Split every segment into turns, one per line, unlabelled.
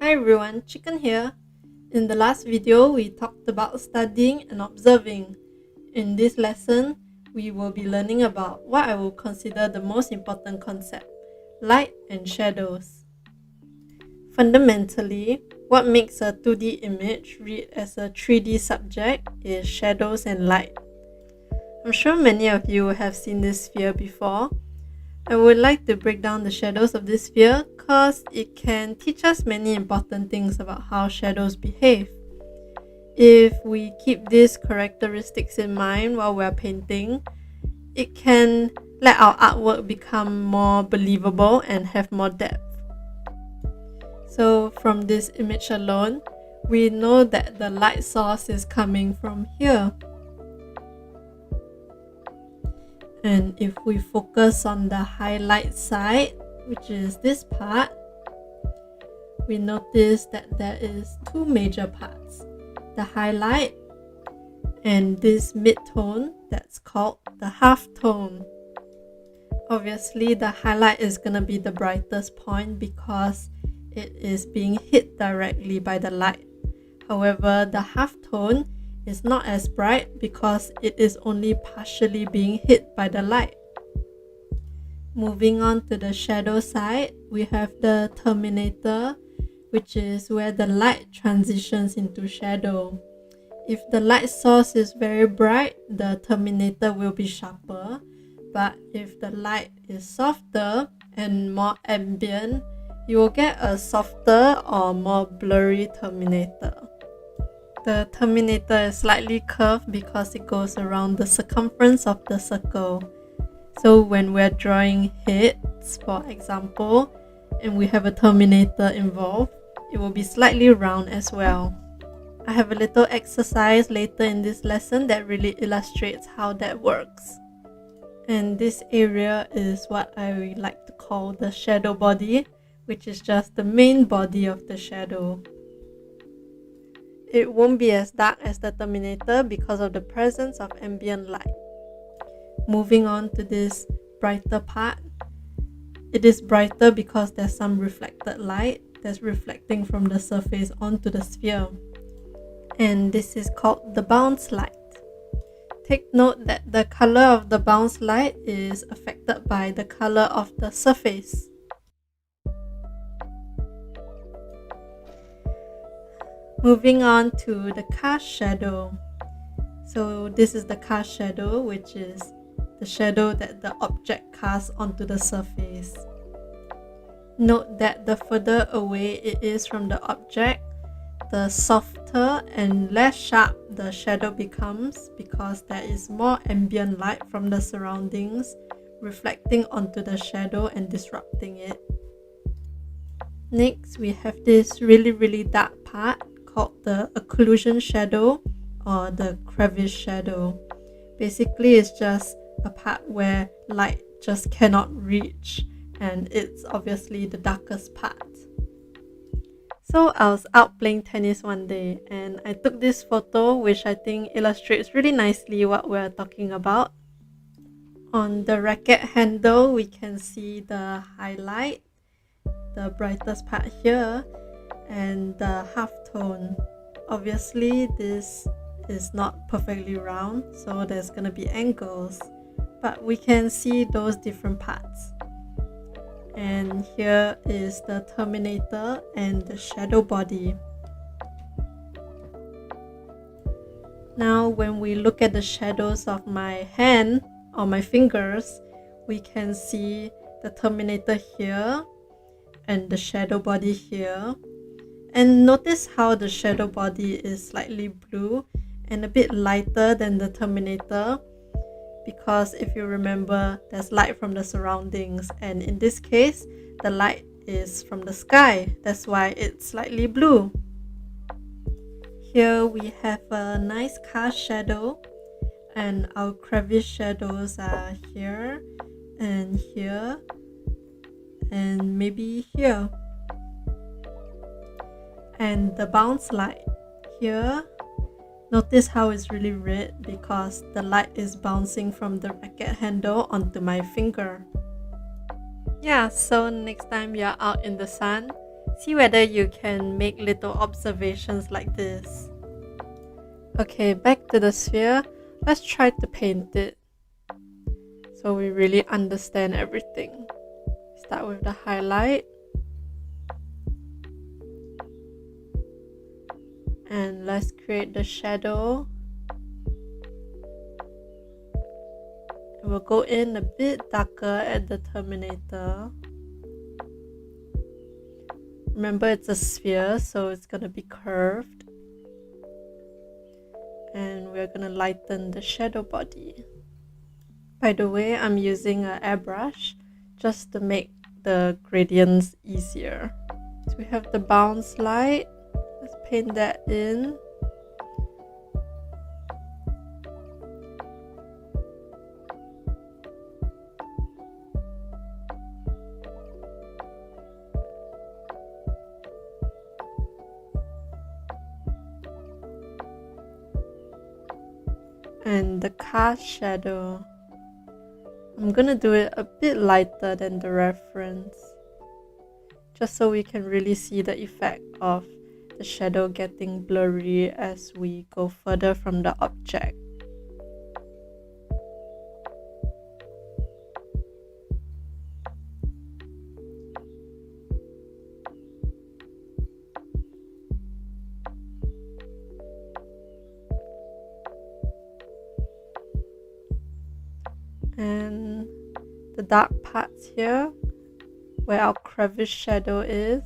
Hi everyone, Chicken here. In the last video, we talked about studying and observing. In this lesson, we will be learning about what I will consider the most important concept, light and shadows. Fundamentally, what makes a 2D image read as a 3D subject is shadows and light. I'm sure many of you have seen this sphere before. I would like to break down the shadows of this sphere because it can teach us many important things about how shadows behave. If we keep these characteristics in mind while we're painting, it can let our artwork become more believable and have more depth. So from this image alone, we know that the light source is coming from here. And if we focus on the highlight side, which is this part, we notice that there is two major parts, the highlight and this mid-tone that's called the half-tone. Obviously, the highlight is going to be the brightest point because it is being hit directly by the light. However, the half-tone is not as bright because it is only partially being hit by the light. Moving on to the shadow side, we have the terminator, which is where the light transitions into shadow. If the light source is very bright, the terminator will be sharper, but if the light is softer and more ambient, you will get a softer or more blurry terminator. The terminator is slightly curved because it goes around the circumference of the circle. So when we're drawing heads, for example, and we have a terminator involved, it will be slightly round as well. I have a little exercise later in this lesson that really illustrates how that works. And this area is what I like to call the shadow body, which is just the main body of the shadow. It won't be as dark as the terminator because of the presence of ambient light. Moving on to this brighter part. It is brighter because there's some reflected light that's reflecting from the surface onto the sphere. And this is called the bounce light. Take note that the color of the bounce light is affected by the color of the surface. Moving on to the cast shadow. So this is the cast shadow, which is the shadow that the object casts onto the surface. Note that the further away it is from the object, the softer and less sharp the shadow becomes because there is more ambient light from the surroundings reflecting onto the shadow and disrupting it. Next, we have this really dark part called the occlusion shadow or the crevice shadow. Basically, it's just a part where light just cannot reach, and it's obviously the darkest part. So I was out playing tennis one day and I took this photo which I think illustrates really nicely what we're talking about. On the racket handle, we can see the highlight, the brightest part here, and the half-tone. Obviously, this is not perfectly round, so there's going to be angles, but we can see those different parts. And here is the terminator and the shadow body. Now, when we look at the shadows of my hand or my fingers, we can see the terminator here and the shadow body here. And notice how the shadow body is slightly blue and a bit lighter than the terminator, because if you remember, there's light from the surroundings, and in this case, the light is from the sky. That's why it's slightly blue. Here we have a nice cast shadow, and our crevice shadows are here and here and maybe here. And the bounce light here, notice how it's really red because the light is bouncing from the racket handle onto my finger. Yeah, so next time you're out in the sun, See whether you can make little observations like this. Okay, back to the sphere. Let's try to paint it so we really understand everything. Start with the highlight. And let's create the shadow. And we'll go in a bit darker at the terminator. Remember, it's a sphere, so it's gonna be curved. And we're gonna lighten the shadow body. By the way, I'm using an airbrush just to make the gradients easier. So we have the bounce light. Let's paint that in. And the cast shadow, I'm gonna do it a bit lighter than the reference, just so we can really see the effect of the shadow getting blurry as we go further from the object. And the dark parts here, where our crevice shadow is,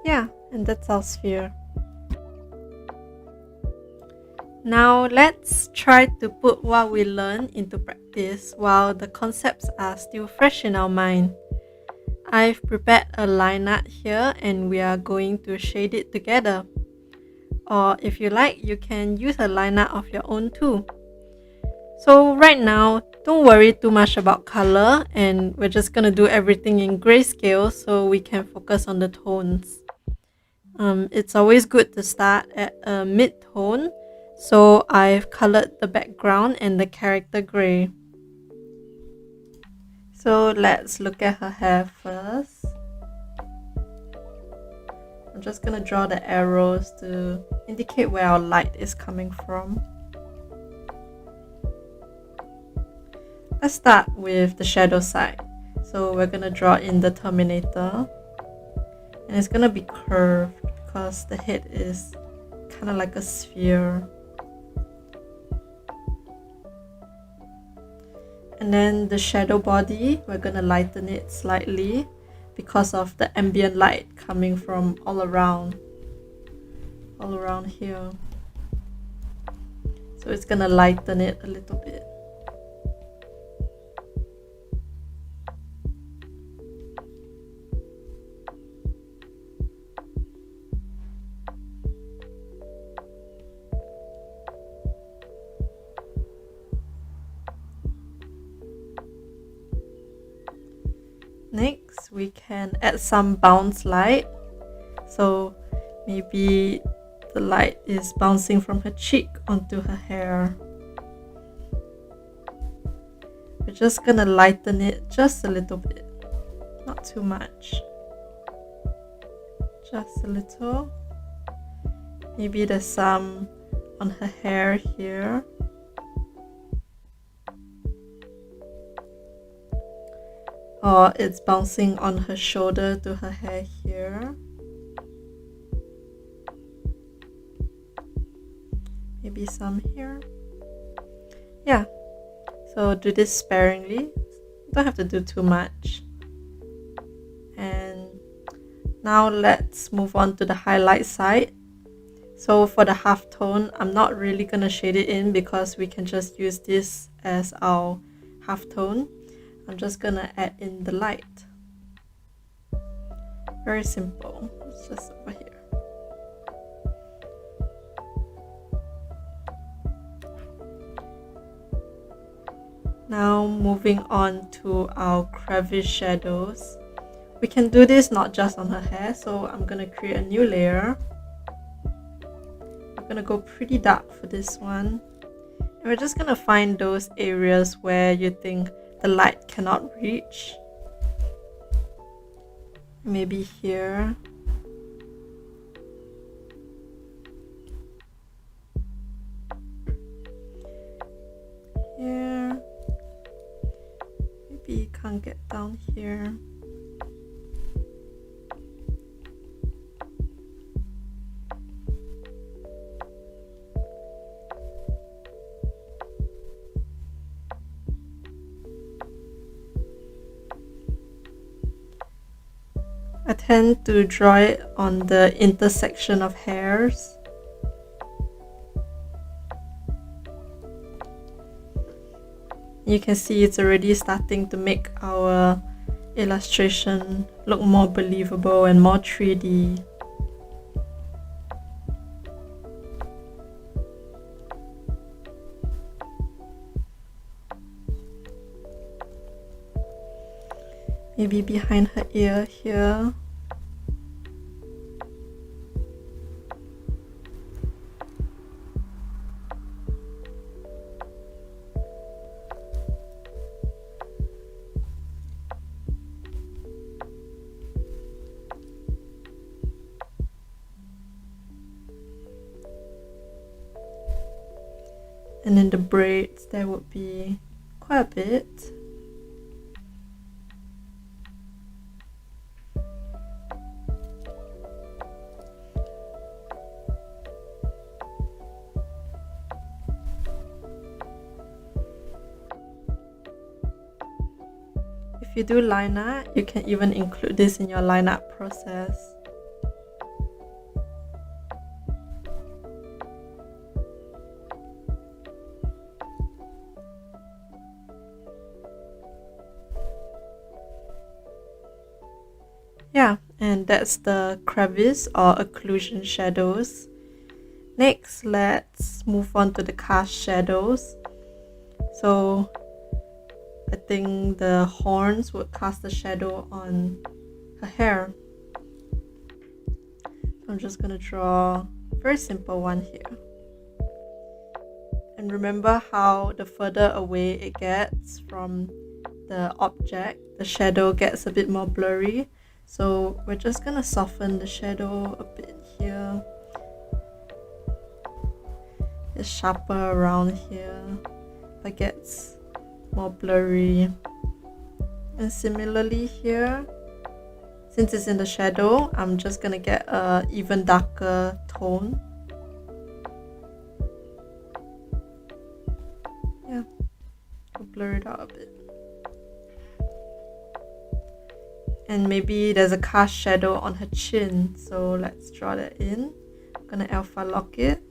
yeah, and that's our sphere. Now let's try to put what we learned into practice while the concepts are still fresh in our mind. I've prepared a line art here and we are going to shade it together. Or if you like, you can use a line art of your own too. So right now, don't worry too much about color, and we're just gonna do everything in grayscale so we can focus on the tones. It's always good to start at a mid-tone. So I've colored the background and the character gray. So let's look at her hair first. I'm just gonna draw the arrows to indicate where our light is coming from. Let's start with the shadow side. So we're gonna draw in the terminator. And it's gonna be curved because the head is kind of like a sphere. And then the shadow body, we're gonna lighten it slightly because of the ambient light coming from all around here. So it's gonna lighten it a little bit. Next, we can add some bounce light. So maybe the light is bouncing from her cheek onto her hair. We're just gonna lighten it just a little bit, not too much. Just a little. Maybe there's some on her hair here. Or it's bouncing on her shoulder to her hair here. Maybe some here. Yeah, so do this sparingly. Don't have to do too much. And now let's move on to the highlight side. So for the halftone, I'm not really gonna shade it in because we can just use this as our halftone. I'm just gonna add in the light. Very simple. It's just over here. Now moving on to our crevice shadows. We can do this not just on her hair, so I'm gonna create a new layer. I'm gonna go pretty dark for this one. And we're just gonna find those areas where you think the light cannot reach. Maybe here. Here. Maybe you can't get down here. I tend to draw it on the intersection of hairs. You can see it's already starting to make our illustration look more believable and more 3D. Maybe behind her ear here. And in the braids there would be quite a bit. If you do line art, you can even include this in your line art process. Yeah, and that's the crevice or occlusion shadows. Next, let's move on to the cast shadows. So I think the horns would cast a shadow on her hair. I'm just gonna draw a very simple one here. And remember how the further away it gets from the object, the shadow gets a bit more blurry. So we're just gonna soften the shadow a bit here. It's sharper around here, but gets more blurry. And similarly here, since it's in the shadow, I'm just gonna get a even darker tone. Yeah, I'll blur it out a bit. And maybe there's a cast shadow on her chin, so let's draw that in. I'm gonna alpha lock it.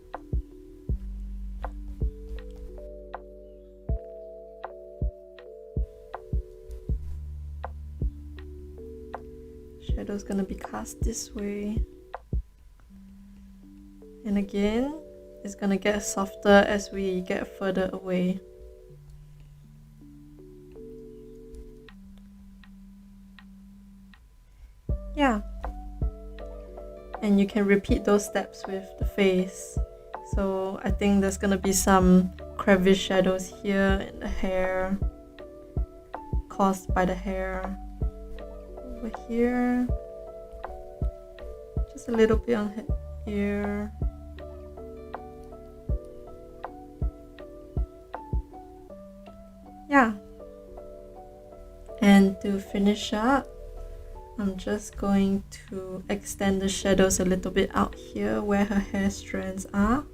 Shadow's gonna be cast this way. And again, it's gonna get softer as we get further away. Yeah, and you can repeat those steps with the face. So I think there's gonna be some crevice shadows here in the hair, caused by the hair. Over here, just a little bit on her ear. Yeah, and to finish up, I'm just going to extend the shadows a little bit out here where her hair strands are.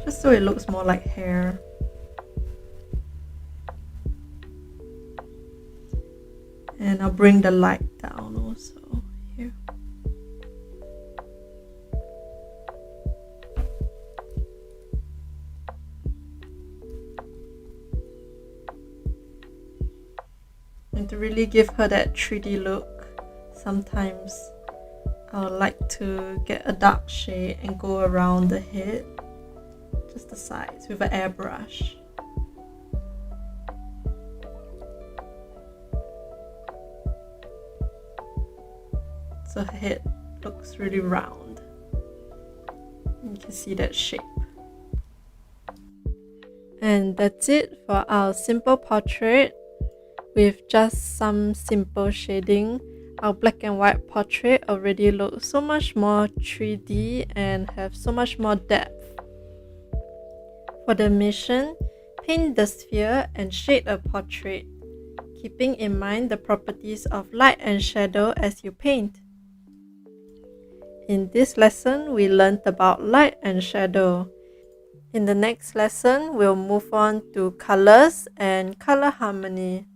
Just so it looks more like hair. And I'll bring the light down also here. And to really give her that 3D look, sometimes I would like to get a dark shade and go around the head, just the sides with an airbrush. her head looks really round. You can see that shape. And that's it for our simple portrait. With just some simple shading, our black and white portrait already looks so much more 3D and have so much more depth. For the mission, paint the sphere and shade a portrait, keeping in mind the properties of light and shadow as you paint. In this lesson, we learned about light and shadow. In the next lesson, we'll move on to colors and color harmony.